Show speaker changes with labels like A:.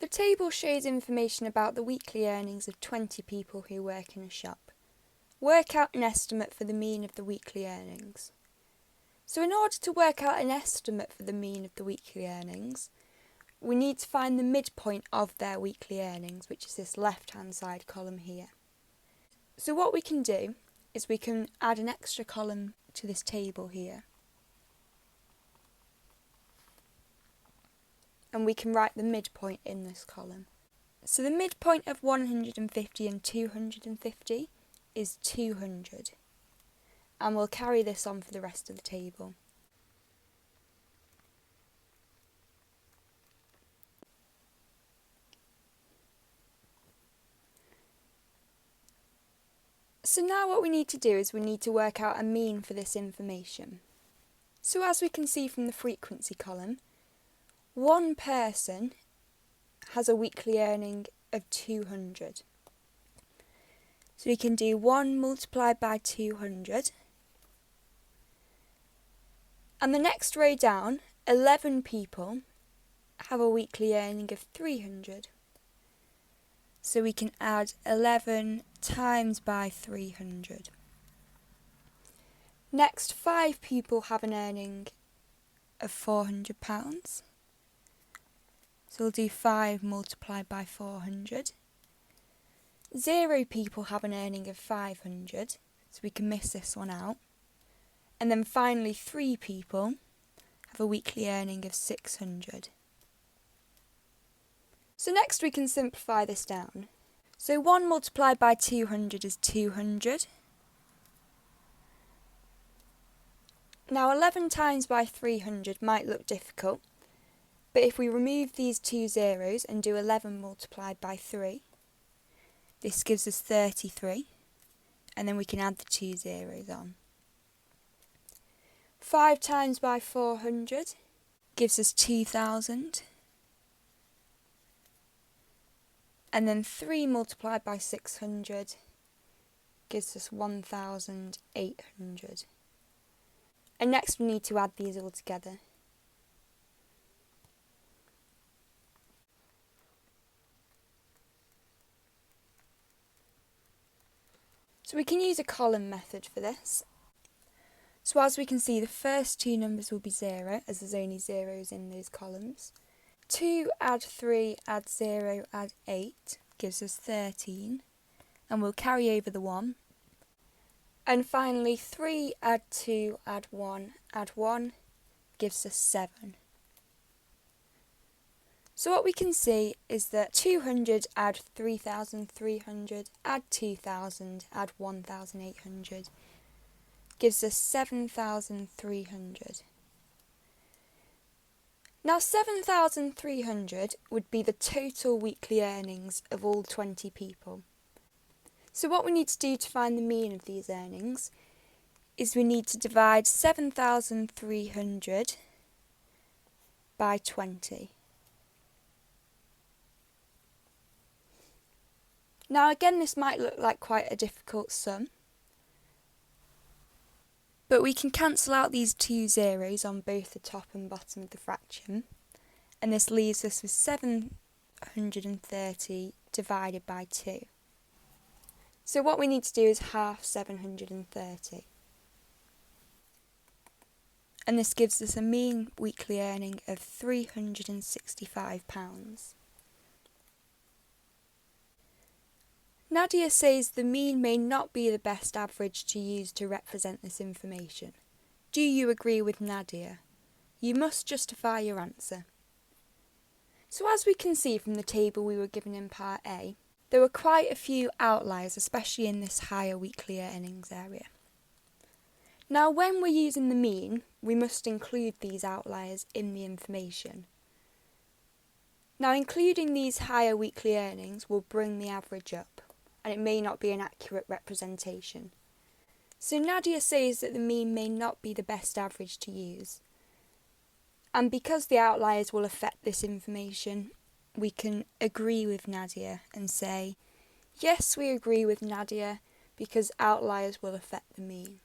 A: The table shows information about the weekly earnings of 20 people who work in a shop. Work out an estimate for the mean of the weekly earnings. So in order to work out an estimate for the mean of the weekly earnings, we need to find the midpoint of their weekly earnings, which is this left-hand side column here. So what we can do is we can add an extra column to this table here. And we can write the midpoint in this column. So the midpoint of 150 and 250 is 200. And we'll carry this on for the rest of the table. So now what we need to do is we need to work out a mean for this information. So as we can see from the frequency column, one person has a weekly earning of 200. So we can do 1 multiplied by 200. And the next row down, 11 people have a weekly earning of 300. So we can add 11 times by 300. Next, 5 people have an earning of £400. So we'll do 5 multiplied by 400. 0 people have an earning of 500, so we can miss this one out. And then finally 3 people have a weekly earning of 600. So next we can simplify this down. So 1 multiplied by 200 is 200. Now 11 times by 300 might look difficult, but if we remove these 2 zeros and do 11 multiplied by 3, this gives us 33, and then we can add the 2 zeros on. 5 times by 400 gives us 2,000, and then 3 multiplied by 600 gives us 1,800. And next we need to add these all together. So we can use a column method for this. So as we can see, the first 2 numbers will be 0, as there's only zeros in those columns. 2 add 3 add 0 add 8 gives us 13, and we'll carry over the 1. And finally 3 add 2 add 1 gives us 7. So what we can see is that 200 add 3,300 add 2,000 add 1,800 gives us 7,300. Now 7,300 would be the total weekly earnings of all 20 people. So what we need to do to find the mean of these earnings is we need to divide 7,300 by 20. Now again, this might look like quite a difficult sum, but we can cancel out these 2 zeros on both the top and bottom of the fraction, and this leaves us with 730 divided by 2. So what we need to do is half 730. And this gives us a mean weekly earning of £365. Nadia says the mean may not be the best average to use to represent this information. Do you agree with Nadia? You must justify your answer. So as we can see from the table we were given in Part A, there were quite a few outliers, especially in this higher weekly earnings area. Now when we're using the mean, we must include these outliers in the information. Now including these higher weekly earnings will bring the average up, and it may not be an accurate representation. So Nadia says that the mean may not be the best average to use. And because the outliers will affect this information, we can agree with Nadia and say, yes, we agree with Nadia because outliers will affect the mean.